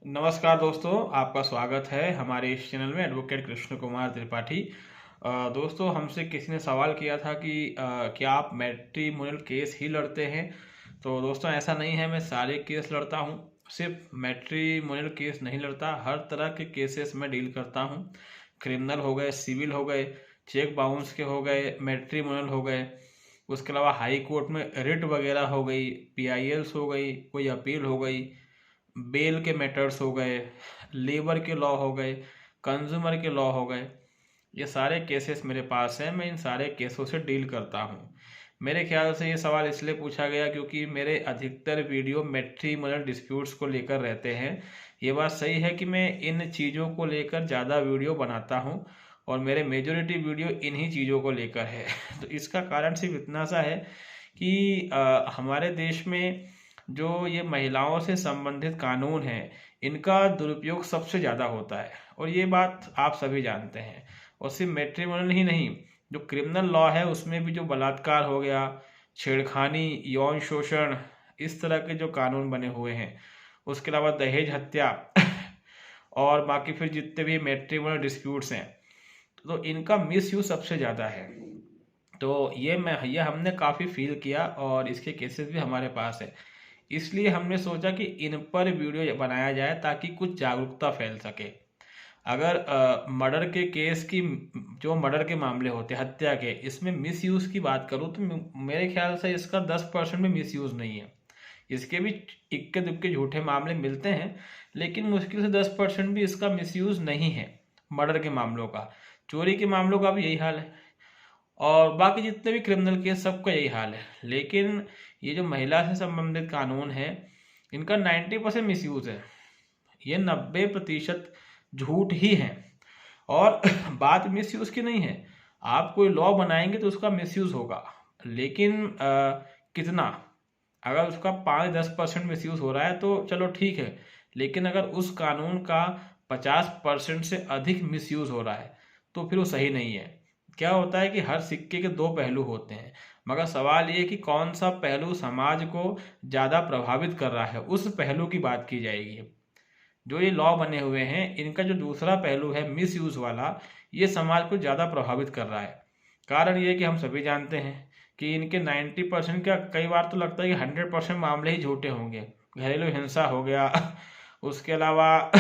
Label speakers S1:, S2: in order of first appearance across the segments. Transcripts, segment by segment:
S1: नमस्कार दोस्तों, आपका स्वागत है हमारे इस चैनल में एडवोकेट कृष्ण कुमार त्रिपाठी। दोस्तों, हमसे किसी ने सवाल किया था कि क्या आप मैट्रिमोनियल केस ही लड़ते हैं। तो दोस्तों, ऐसा नहीं है। मैं सारे केस लड़ता हूं, सिर्फ मैट्रिमोनियल केस नहीं लड़ता। हर तरह के केसेस में डील करता हूं। क्रिमिनल हो गए, सिविल हो गए, चेक बाउंस के हो गए, मैट्रिमोनियल हो गए। उसके अलावा हाई कोर्ट में रिट वगैरह हो गई, पीआईएल्स हो गई, कोई अपील हो गई, बेल के मैटर्स हो गए, लेबर के लॉ हो गए, कंज्यूमर के लॉ हो गए। ये सारे केसेस मेरे पास हैं। मैं इन सारे केसों से डील करता हूँ। मेरे ख्याल से ये सवाल इसलिए पूछा गया क्योंकि मेरे अधिकतर वीडियो मैट्रिमोनियल डिस्प्यूट्स को लेकर रहते हैं। ये बात सही है कि मैं इन चीज़ों को लेकर ज़्यादा वीडियो बनाता हूँ और मेरे मेजोरिटी वीडियो इन्हीं चीज़ों को लेकर है। तो इसका कारण सिर्फ इतना सा है कि हमारे देश में जो ये महिलाओं से संबंधित कानून हैं, इनका दुरुपयोग सबसे ज़्यादा होता है और ये बात आप सभी जानते हैं। और सिर्फ मैट्रिमोनियल ही नहीं, जो क्रिमिनल लॉ है उसमें भी जो बलात्कार हो गया, छेड़खानी, यौन शोषण, इस तरह के जो कानून बने हुए हैं, उसके अलावा दहेज हत्या और बाकी फिर जितने भी मैट्रिमोनियल डिस्प्यूट्स हैं, तो इनका मिसयूज सबसे ज़्यादा है। तो ये हमने काफ़ी फील किया और इसके केसेस भी हमारे पास है। इसलिए हमने सोचा कि इन पर वीडियो बनाया जाए ताकि कुछ जागरूकता फैल सके। अगर मर्डर के केस की, जो मर्डर के मामले होते हैं, हत्या के, इसमें मिसयूज़ की बात करूँ तो मेरे ख्याल से इसका 10% भी मिसयूज़ नहीं है। इसके भी इक्के दुक्के झूठे मामले मिलते हैं, लेकिन मुश्किल से 10% भी इसका मिसयूज़ नहीं है। मर्डर के मामलों का, चोरी के मामलों का भी यही हाल है और बाकी जितने भी क्रिमिनल केस, सबका यही हाल है। लेकिन ये जो महिला से संबंधित कानून है, इनका 90% मिसयूज है। ये 90% झूठ ही है। और बात मिसयूज की नहीं है। आप कोई लॉ बनाएंगे तो उसका मिसयूज होगा, लेकिन कितना? अगर उसका 5-10% मिसयूज हो रहा है तो चलो ठीक है, लेकिन अगर उस कानून का 50% से अधिक मिसयूज हो रहा है तो फिर वो सही नहीं है। क्या होता है कि हर सिक्के के दो पहलू होते हैं, मगर सवाल ये कि कौन सा पहलू समाज को ज़्यादा प्रभावित कर रहा है, उस पहलू की बात की जाएगी। जो ये लॉ बने हुए हैं, इनका जो दूसरा पहलू है मिस यूज़ वाला, ये समाज को ज़्यादा प्रभावित कर रहा है। कारण ये है कि हम सभी जानते हैं कि इनके 90% क्या, कई बार तो लगता है कि 100% मामले ही झूठे होंगे। घरेलू हिंसा हो गया, उसके अलावा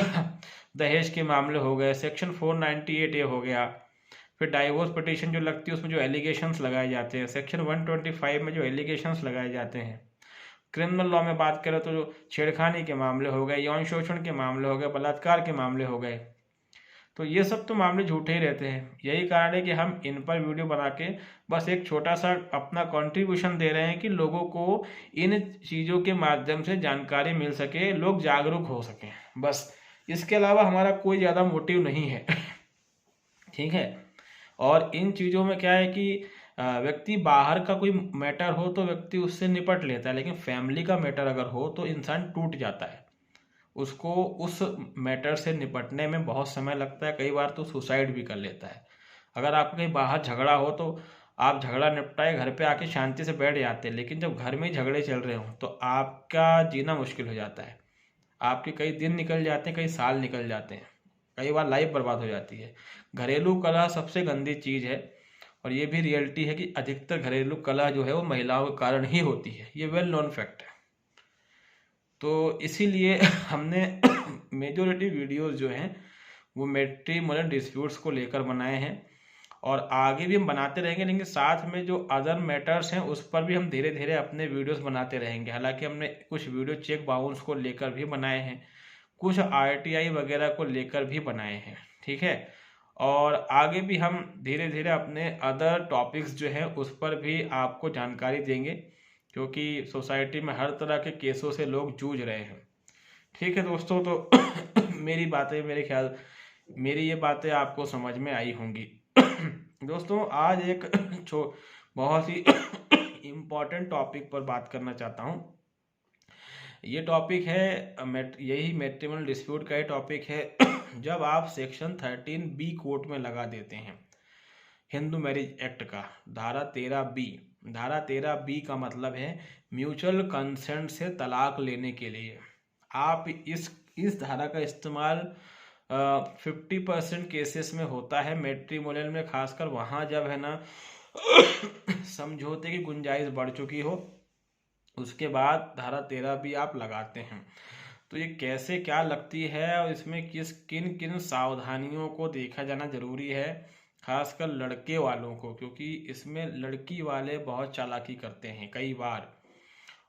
S1: दहेज के मामले हो गए, सेक्शन 498A हो गया, फिर डाइवोर्स पिटीशन जो लगती है उसमें जो एलिगेशंस लगाए जाते हैं, सेक्शन 125 में जो एलिगेशंस लगाए जाते हैं। क्रिमिनल लॉ में बात करें तो जो छेड़खानी के मामले हो गए, यौन शोषण के मामले हो गए, बलात्कार के मामले हो गए, तो ये सब तो मामले झूठे ही रहते हैं। यही कारण है कि हम इन पर वीडियो बना के बस एक छोटा सा अपना कंट्रीब्यूशन दे रहे हैं कि लोगों को इन चीज़ों के माध्यम से जानकारी मिल सके, लोग जागरूक हो सकें, बस। इसके अलावा हमारा कोई ज़्यादा मोटिव नहीं है। ठीक है। और इन चीज़ों में क्या है कि व्यक्ति बाहर का कोई मैटर हो तो व्यक्ति उससे निपट लेता है, लेकिन फैमिली का मैटर अगर हो तो इंसान टूट जाता है। उसको उस मैटर से निपटने में बहुत समय लगता है, कई बार तो सुसाइड भी कर लेता है। अगर आपका कहीं बाहर झगड़ा हो तो आप झगड़ा निपटाए, घर पे आके शांति से बैठ जाते हैं, लेकिन जब घर में ही झगड़े चल रहे हों तो आपका जीना मुश्किल हो जाता है। आपके कई दिन निकल जाते हैं, कई साल निकल जाते हैं, कई बार लाइफ बर्बाद हो जाती है। घरेलू कलह सबसे गंदी चीज़ है और ये भी रियलिटी है कि अधिकतर घरेलू कलह जो है वो महिलाओं के कारण ही होती है। ये वेल नोन फैक्ट है। तो इसीलिए हमने मेजोरिटी वीडियोस जो हैं वो मैट्रिमोनियल डिस्प्यूट्स को लेकर बनाए हैं और आगे भी हम बनाते रहेंगे, लेकिन साथ में जो अदर मैटर्स हैं उस पर भी हम धीरे धीरे अपने वीडियोस बनाते रहेंगे। हालांकि हमने कुछ वीडियो चेक बाउंस को लेकर भी बनाए हैं, कुछ आरटीआई वगैरह को लेकर भी बनाए हैं। ठीक है। और आगे भी हम धीरे धीरे अपने अदर टॉपिक्स जो हैं उस पर भी आपको जानकारी देंगे, क्योंकि सोसाइटी में हर तरह के केसों से लोग जूझ रहे हैं। ठीक है दोस्तों, तो मेरी ये बातें आपको समझ में आई होंगी। दोस्तों, आज एक बहुत ही इम्पॉर्टेंट टॉपिक पर बात करना चाहता हूँ। ये टॉपिक है यही मैट्रिमोनियल डिस्प्यूट का ही टॉपिक है। जब आप सेक्शन 13B कोर्ट में लगा देते हैं हिंदू मैरिज एक्ट का, धारा 13B। धारा 13B का मतलब है म्यूचुअल कंसेंट से तलाक लेने के लिए। आप इस इस धारा का इस्तेमाल 50% केसेस में होता है मैट्रिमोनियल में, खासकर वहाँ जब है ना समझौते की गुंजाइश बढ़ चुकी हो, उसके बाद धारा 13 भी आप लगाते हैं। तो ये कैसे क्या लगती है और इसमें किन किन सावधानियों को देखा जाना जरूरी है, खासकर लड़के वालों को, क्योंकि इसमें लड़की वाले बहुत चालाकी करते हैं कई बार।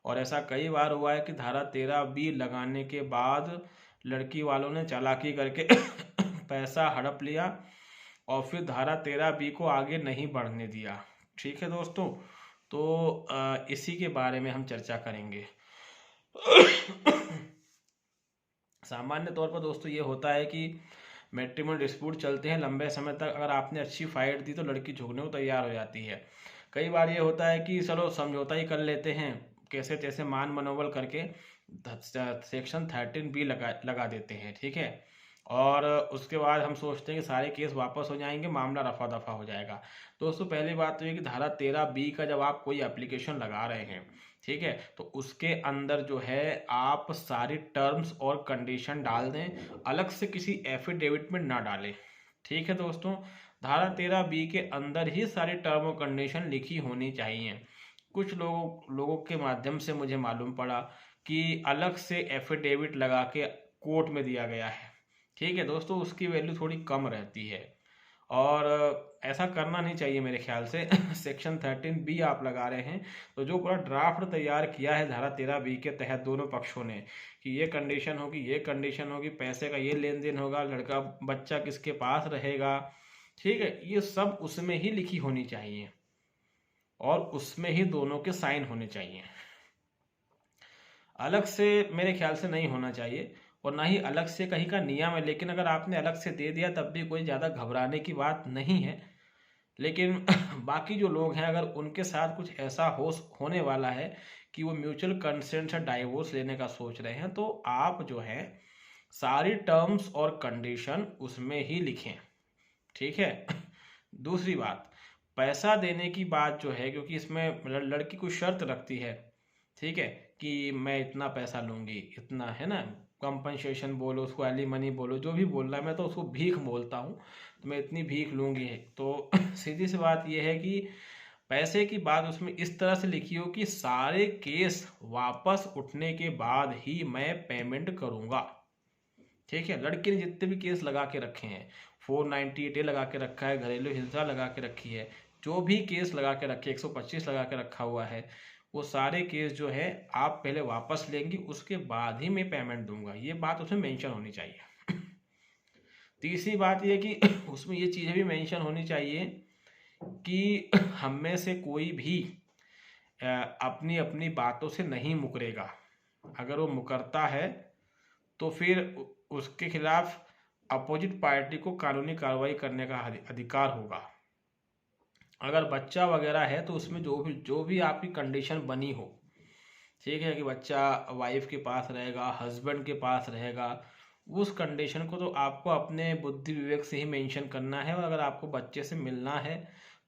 S1: और ऐसा कई बार हुआ है कि धारा 13 बी लगाने के बाद लड़की वालों ने चालाकी करके पैसा हड़प लिया और फिर धारा 13 बी को आगे नहीं बढ़ने दिया। ठीक है दोस्तों, तो इसी के बारे में हम चर्चा करेंगे। सामान्य तौर पर दोस्तों ये होता है कि मैट्रिमोनियल डिस्प्यूट चलते हैं लंबे समय तक, अगर आपने अच्छी फाइट दी तो लड़की झुकने को तैयार हो जाती है। कई बार ये होता है कि चलो समझौता ही कर लेते हैं, कैसे तैसे मान मनोबल करके सेक्शन 13 बी लगा देते हैं। ठीक है, और उसके बाद हम सोचते हैं कि सारे केस वापस हो जाएंगे, मामला रफा दफा हो जाएगा। दोस्तों पहली बात तो ये कि धारा 13 बी का जब आप कोई एप्लीकेशन लगा रहे हैं, ठीक है, तो उसके अंदर जो है आप सारी टर्म्स और कंडीशन डाल दें, अलग से किसी एफिडेविट में ना डालें। ठीक है दोस्तों, धारा 13 बी के अंदर ही सारी टर्म और कंडीशन लिखी होनी चाहिए। कुछ लोगों के माध्यम से मुझे मालूम पड़ा कि अलग से एफिडेविट लगा के कोर्ट में दिया गया है। ठीक है दोस्तों, उसकी वैल्यू थोड़ी कम रहती है और ऐसा करना नहीं चाहिए मेरे ख्याल से। सेक्शन 13 बी आप लगा रहे हैं तो जो पूरा ड्राफ्ट तैयार किया है धारा 13 बी के तहत दोनों पक्षों ने कि ये कंडीशन होगी, ये कंडीशन होगी, पैसे का ये लेन देन होगा, लड़का बच्चा किसके पास रहेगा, ठीक है, ये सब उसमें ही लिखी होनी चाहिए और उसमें ही दोनों के साइन होने चाहिए। अलग से मेरे ख्याल से नहीं होना चाहिए और ना ही अलग से कहीं का नियम है, लेकिन अगर आपने अलग से दे दिया तब भी कोई ज़्यादा घबराने की बात नहीं है। लेकिन बाकी जो लोग हैं अगर उनके साथ कुछ ऐसा होने वाला है कि वो म्यूचुअल कंसेंट से डाइवोर्स लेने का सोच रहे हैं, तो आप जो है सारी टर्म्स और कंडीशन उसमें ही लिखें। ठीक है। दूसरी बात, पैसा देने की बात जो है, क्योंकि इसमें लड़की कुछ शर्त रखती है, ठीक है, कि मैं इतना पैसा लूंगी, इतना है ना, कंपनसेशन बोलो, उसको एलिमनी बोलो, जो भी बोल रहा है, मैं तो उसको भीख बोलता हूँ, तो मैं इतनी भीख लूंगी। तो सीधी सी बात यह है कि पैसे की बात उसमें इस तरह से लिखी हो कि सारे केस वापस उठने के बाद ही मैं पेमेंट करूंगा। ठीक है, लड़की ने जितने भी केस लगा के रखे हैं, 498A लगा के रखा है, घरेलू हिंसा लगा के रखी है, जो भी केस लगा के रखे, 125 लगा के रखा हुआ है, वो सारे केस जो है आप पहले वापस लेंगी, उसके बाद ही मैं पेमेंट दूंगा, ये बात उसमें मेंशन होनी चाहिए। तीसरी बात ये कि उसमें ये चीज़ें भी मेंशन होनी चाहिए कि हम में से कोई भी अपनी अपनी बातों से नहीं मुकरेगा। अगर वो मुकरता है तो फिर उसके खिलाफ अपोजिट पार्टी को कानूनी कार्रवाई करने का अधिकार होगा। अगर बच्चा वगैरह है तो उसमें जो भी आपकी कंडीशन बनी हो, ठीक है, कि बच्चा वाइफ के पास रहेगा, हस्बैंड के पास रहेगा, उस कंडीशन को तो आपको अपने बुद्धि विवेक से ही मेंशन करना है, और अगर आपको बच्चे से मिलना है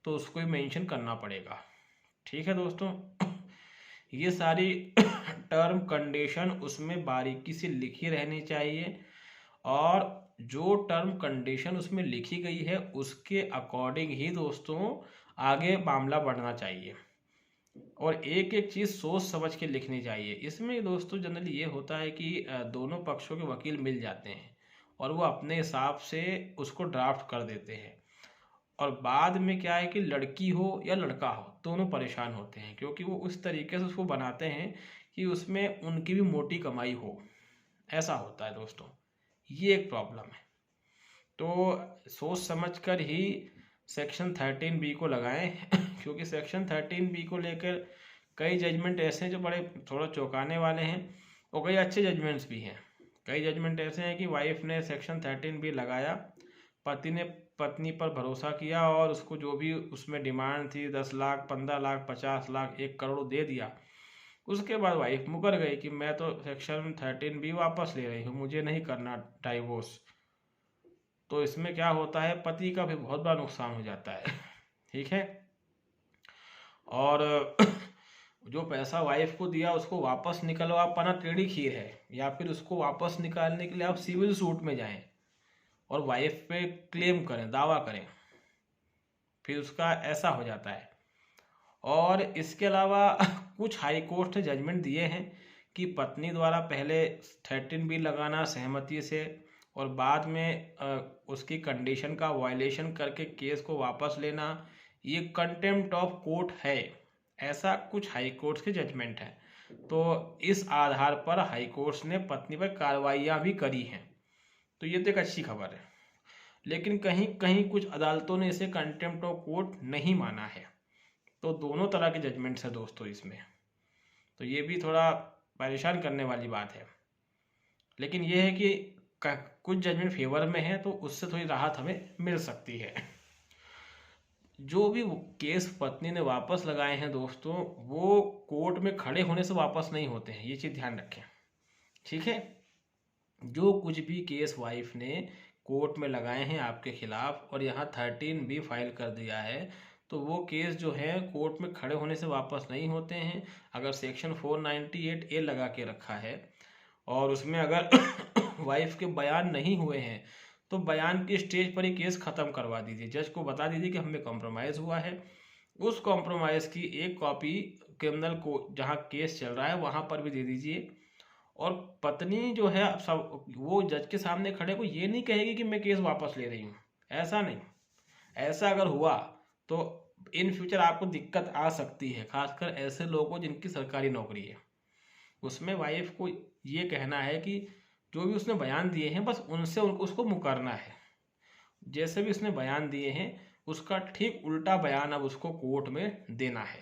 S1: तो उसको ही मेंशन करना पड़ेगा। ठीक है दोस्तों, ये सारी टर्म कंडीशन उसमें बारीकी से लिखी रहनी चाहिए और जो टर्म कंडीशन उसमें लिखी गई है उसके अकॉर्डिंग ही दोस्तों आगे मामला बढ़ना चाहिए और एक एक चीज़ सोच समझ के लिखनी चाहिए। इसमें दोस्तों जनरली ये होता है कि दोनों पक्षों के वकील मिल जाते हैं और वो अपने हिसाब से उसको ड्राफ्ट कर देते हैं, और बाद में क्या है कि लड़की हो या लड़का हो दोनों परेशान होते हैं, क्योंकि वो उस तरीके से उसको बनाते हैं कि उसमें उनकी भी मोटी कमाई हो। ऐसा होता है दोस्तों, ये एक प्रॉब्लम है। तो सोच समझकर ही सेक्शन 13 बी को लगाएं क्योंकि सेक्शन 13 बी को लेकर कई जजमेंट ऐसे हैं जो बड़े थोड़ा चौंकाने वाले हैं और कई अच्छे जजमेंट्स भी हैं। कई जजमेंट ऐसे हैं कि वाइफ ने सेक्शन 13 बी लगाया, पति ने पत्नी पर भरोसा किया और उसको जो भी उसमें डिमांड थी 10 लाख, 15 लाख, 50 लाख, 1 करोड़ दे दिया। उसके बाद वाइफ मुकर गई कि मैं तो सेक्शन 13 बी वापस ले रही हूँ, मुझे नहीं करना डाइवोर्स। तो इसमें क्या होता है, पति का भी बहुत बड़ा नुकसान हो जाता है। ठीक है, और जो पैसा वाइफ को दिया उसको वापस निकलवा पाना टेढ़ी खीर है, या फिर उसको वापस निकालने के लिए आप सिविल सूट में जाएं और वाइफ पे क्लेम करें, दावा करें, फिर उसका ऐसा हो जाता है। और इसके अलावा कुछ हाई कोर्ट ने जजमेंट दिए हैं कि पत्नी द्वारा पहले 13B लगाना सहमति से और बाद में उसकी कंडीशन का वायलेशन करके केस को वापस लेना, ये कंटेम्प्ट ऑफ कोर्ट है। ऐसा कुछ हाई कोर्ट के जजमेंट है। तो इस आधार पर हाई कोर्ट ने पत्नी पर कार्रवाइयाँ भी करी हैं। तो ये तो एक अच्छी खबर है। लेकिन कहीं कहीं कुछ अदालतों ने इसे कंटेम्प्ट ऑफ कोर्ट नहीं माना है। तो दोनों तरह के जजमेंट्स हैं दोस्तों इसमें। तो ये भी थोड़ा परेशान करने वाली बात है। लेकिन ये है कि कुछ जजमेंट फेवर में है तो उससे थोड़ी राहत हमें मिल सकती है। जो भी केस पत्नी ने वापस लगाए हैं दोस्तों, वो कोर्ट में खड़े होने से वापस नहीं होते हैं, ये चीज़ ध्यान रखें, ठीक है। जो कुछ भी केस वाइफ ने कोर्ट में लगाए हैं आपके खिलाफ और यहाँ 13B फाइल कर दिया है, तो वो केस जो है कोर्ट में खड़े होने से वापस नहीं होते हैं। अगर सेक्शन 498A लगा के रखा है और उसमें अगर वाइफ के बयान नहीं हुए हैं तो बयान की स्टेज पर ही केस ख़त्म करवा दीजिए। जज को बता दीजिए कि हमें कॉम्प्रोमाइज़ हुआ है। उस कॉम्प्रोमाइज़ की एक कॉपी क्रिमिनल को जहाँ केस चल रहा है वहाँ पर भी दे दीजिए। और पत्नी जो है सब वो जज के सामने खड़े को ये नहीं कहेगी कि मैं केस वापस ले रही हूँ, ऐसा नहीं। ऐसा अगर हुआ तो इन फ्यूचर आपको दिक्कत आ सकती है, खासकर ऐसे लोगों को जिनकी सरकारी नौकरी है। उसमें वाइफ को ये कहना है कि जो भी उसने बयान दिए हैं बस उनसे उसको मुकरना है। जैसे भी उसने बयान दिए हैं उसका ठीक उल्टा बयान अब उसको कोर्ट में देना है।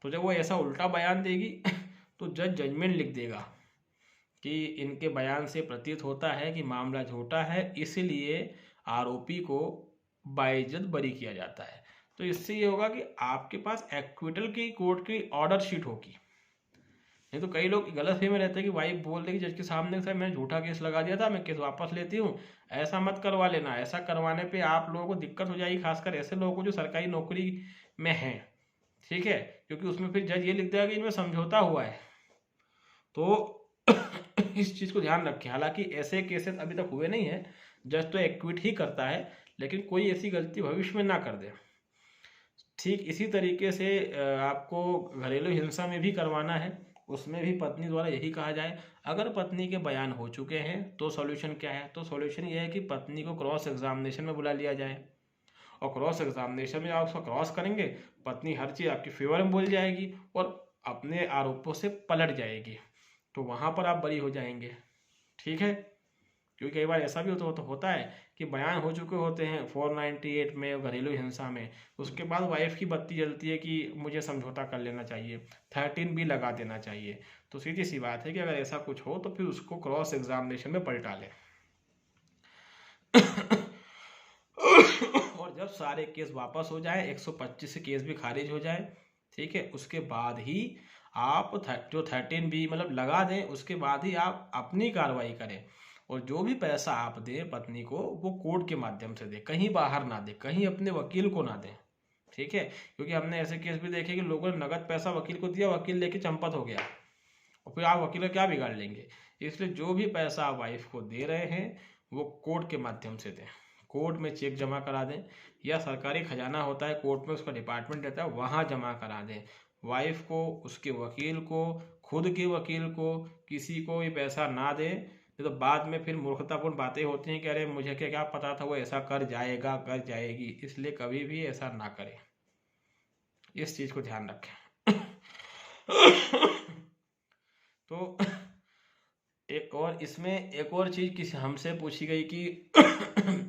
S1: तो जब वो ऐसा उल्टा बयान देगी तो जज जजमेंट लिख देगा कि इनके बयान से प्रतीत होता है कि मामला झूठा है, इसलिए आरोपी को बाइज्जत बरी किया जाता है। तो इससे ये होगा कि आपके पास एक्विटल की कोर्ट की ऑर्डर शीट होगी। नहीं तो कई लोग गलत फहमी में रहते हैं कि वाइफ बोल देगी जज के सामने सर मैंने झूठा केस लगा दिया था, मैं केस वापस लेती हूँ। ऐसा मत करवा लेना। ऐसा करवाने पे आप लोगों को दिक्कत हो जाएगी, खासकर ऐसे लोगों को जो सरकारी नौकरी में हैं, ठीक है, क्योंकि उसमें फिर जज ये लिख देगा कि इनमें समझौता हुआ है। तो इस चीज़ को ध्यान रखें। हालांकि ऐसे केसेस अभी तक हुए नहीं है, जज तो एक्विट ही करता है, लेकिन कोई ऐसी गलती भविष्य में ना कर दे। ठीक इसी तरीके से आपको घरेलू हिंसा में भी करवाना है। उसमें भी पत्नी द्वारा यही कहा जाए, अगर पत्नी के बयान हो चुके हैं तो सॉल्यूशन क्या है? तो सॉल्यूशन ये है कि पत्नी को क्रॉस एग्जामिनेशन में बुला लिया जाए और क्रॉस एग्जामिनेशन में आप उसका क्रॉस करेंगे, पत्नी हर चीज़ आपकी फेवर में बोल जाएगी और अपने आरोपों से पलट जाएगी, तो वहाँ पर आप बरी हो जाएंगे, ठीक है। क्योंकि कई बार ऐसा भी होता है कि बयान हो चुके होते हैं 498 में घरेलू हिंसा में, उसके बाद वाइफ की बत्ती जलती है कि मुझे समझौता कर लेना चाहिए, 13B लगा देना चाहिए। तो सीधी सी बात है कि अगर ऐसा कुछ हो तो फिर उसको क्रॉस एग्जामिनेशन में पलटा लें। और जब सारे केस वापस हो जाए, 125 केस भी खारिज हो जाए, ठीक है, उसके बाद ही आप जो 13B मतलब लगा दें, उसके बाद ही आप अपनी कार्रवाई करें। और जो भी पैसा आप दें पत्नी को वो कोर्ट के माध्यम से दें, कहीं बाहर ना दें, कहीं अपने वकील को ना दें, ठीक है। क्योंकि हमने ऐसे केस भी देखे कि लोगों ने नगद पैसा वकील को दिया, वकील लेके चंपत हो गया और फिर आप वकील का क्या बिगाड़ लेंगे। इसलिए जो भी पैसा आप वाइफ को दे रहे हैं वो कोर्ट के माध्यम से दें, कोर्ट में चेक जमा करा दें, या सरकारी खजाना होता है कोर्ट में, उसका डिपार्टमेंट रहता है, वहाँ जमा करा दें। वाइफ को, उसके वकील को, खुद के वकील को, किसी को ये पैसा ना दें। तो बाद में फिर मूर्खतापूर्ण बातें होती हैं कि अरे मुझे क्या क्या पता था वो ऐसा कर जाएगा, कर जाएगी। इसलिए कभी भी ऐसा ना करें, इस चीज़ को ध्यान रखें। तो एक और इसमें एक और चीज़ किसी हमसे पूछी गई कि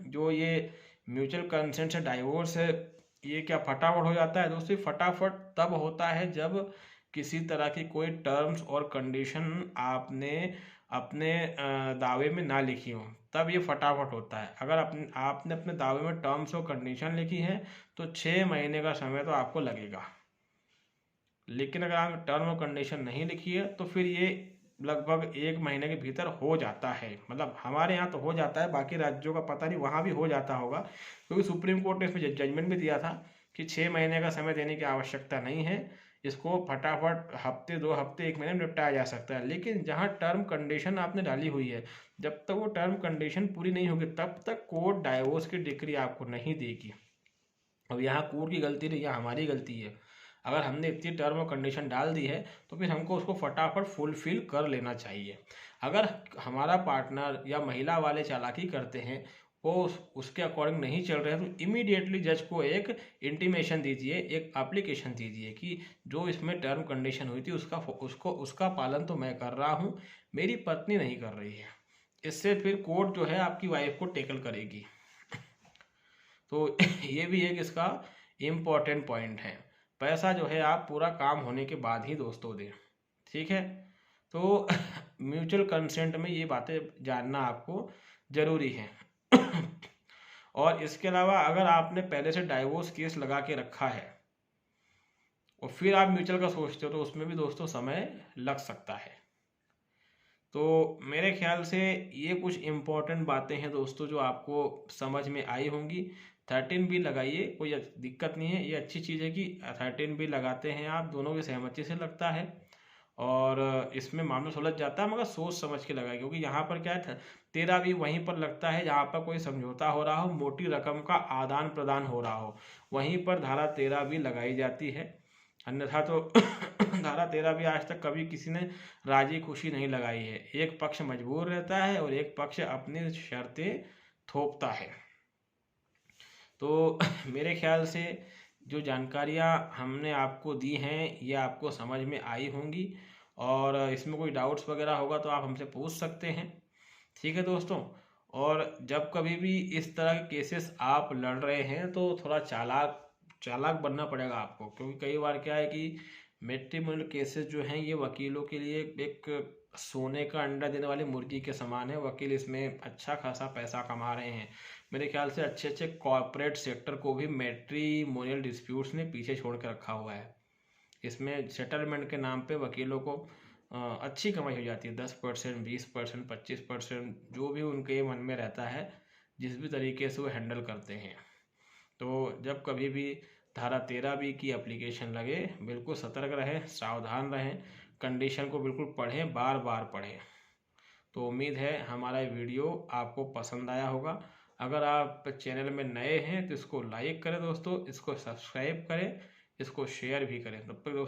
S1: जो ये म्यूचुअल कंसेंट से डाइवोर्स है ये क्या फटाफट हो जाता है? दोस्तों फटाफट तब होता है जब किसी तरह की कोई टर्म्स और कंडीशन आपने अपने दावे में ना लिखी हो, तब ये फटाफट होता है। अगर आपने अपने दावे में टर्म्स और कंडीशन लिखी है तो 6 महीने का समय तो आपको लगेगा। लेकिन अगर आपने टर्म और कंडीशन नहीं लिखी है तो फिर ये लगभग 1 महीने के भीतर हो जाता है। मतलब हमारे यहाँ तो हो जाता है, बाकी राज्यों का पता नहीं, वहाँ भी हो जाता होगा, क्योंकि सुप्रीम कोर्ट ने इसमें जजमेंट भी दिया था कि 6 महीने का समय देने की आवश्यकता नहीं है, इसको फटाफट हफ्ते 2 हफ्ते 1 महीने में निपटाया जा सकता है। लेकिन जहाँ टर्म कंडीशन आपने डाली हुई है, जब तक वो टर्म कंडीशन पूरी नहीं होगी तब तक कोर्ट डाइवोर्स की डिक्री आपको नहीं देगी। अब यहाँ कोर्ट की गलती नहीं, यहाँ हमारी गलती है। अगर हमने इतनी टर्म और कंडीशन डाल दी है तो फिर हमको उसको फटाफट फुलफिल कर लेना चाहिए। अगर हमारा पार्टनर या महिला वाले चालाकी करते हैं, वो उसके अकॉर्डिंग नहीं चल रहे हैं, तो इमीडिएटली जज को एक इंटीमेशन दीजिए, एक एप्लीकेशन दीजिए कि जो इसमें टर्म कंडीशन हुई थी उसका पालन तो मैं कर रहा हूँ, मेरी पत्नी नहीं कर रही है। इससे फिर कोर्ट जो है आपकी वाइफ को टेकल करेगी। तो ये भी एक इसका इम्पॉर्टेंट पॉइंट है। पैसा जो है आप पूरा काम होने के बाद ही दोस्तों दें, ठीक है। तो म्यूचुअल कंसेंट में ये बातें जानना आपको ज़रूरी है। और इसके अलावा अगर आपने पहले से डाइवोर्स केस लगा के रखा है और फिर आप म्यूचुअल का सोचते हो तो उसमें भी दोस्तों समय लग सकता है। तो मेरे ख्याल से ये कुछ इम्पोर्टेंट बातें हैं दोस्तों जो आपको समझ में आई होंगी। 13B लगाइए, कोई दिक्कत नहीं है। ये अच्छी चीज़ है कि 13B लगाते हैं आप, दोनों की सहमति से लगता है और इसमें मामला सुलझ जाता है, मगर सोच समझ के लगाइए। क्योंकि यहाँ पर क्या है, 13B वहीं पर लगता है जहाँ पर कोई समझौता हो रहा हो, मोटी रकम का आदान प्रदान हो रहा हो, वहीं पर धारा 13B लगाई जाती है। अन्यथा तो धारा 13B आज तक कभी किसी ने राजी खुशी नहीं लगाई है। एक पक्ष मजबूर रहता है और एक पक्ष अपनी शर्तें थोपता है। तो मेरे ख्याल से जो जानकारियाँ हमने आपको दी हैं ये आपको समझ में आई होंगी, और इसमें कोई डाउट्स वगैरह होगा तो आप हमसे पूछ सकते हैं, ठीक है दोस्तों। और जब कभी भी इस तरह के केसेस आप लड़ रहे हैं तो थोड़ा चालाक बनना पड़ेगा आपको। क्योंकि कई बार क्या है कि मैट्रिमोनियल केसेस जो हैं ये वकीलों के लिए एक सोने का अंडा देने वाली मुर्गी के समान है। वकील इसमें अच्छा खासा पैसा कमा रहे हैं। मेरे ख्याल से अच्छे अच्छे कॉर्पोरेट सेक्टर को भी मैट्रिमोनियल डिस्प्यूट्स ने पीछे छोड़ के रखा हुआ है। इसमें सेटलमेंट के नाम पे वकीलों को अच्छी कमाई हो जाती है, 10%, 20%, 25%, जो भी उनके मन में रहता है, जिस भी तरीके से वो हैंडल करते हैं। तो जब कभी भी धारा 13B की एप्लीकेशन लगे, बिल्कुल सतर्क रहें, सावधान रहें, कंडीशन को बिल्कुल पढ़ें, बार बार पढ़ें। तो उम्मीद है हमारा वीडियो आपको पसंद आया होगा। अगर आप चैनल में नए हैं तो इसको लाइक करें दोस्तों, इसको सब्सक्राइब करें, इसको शेयर भी करें। तब तक दोस्तों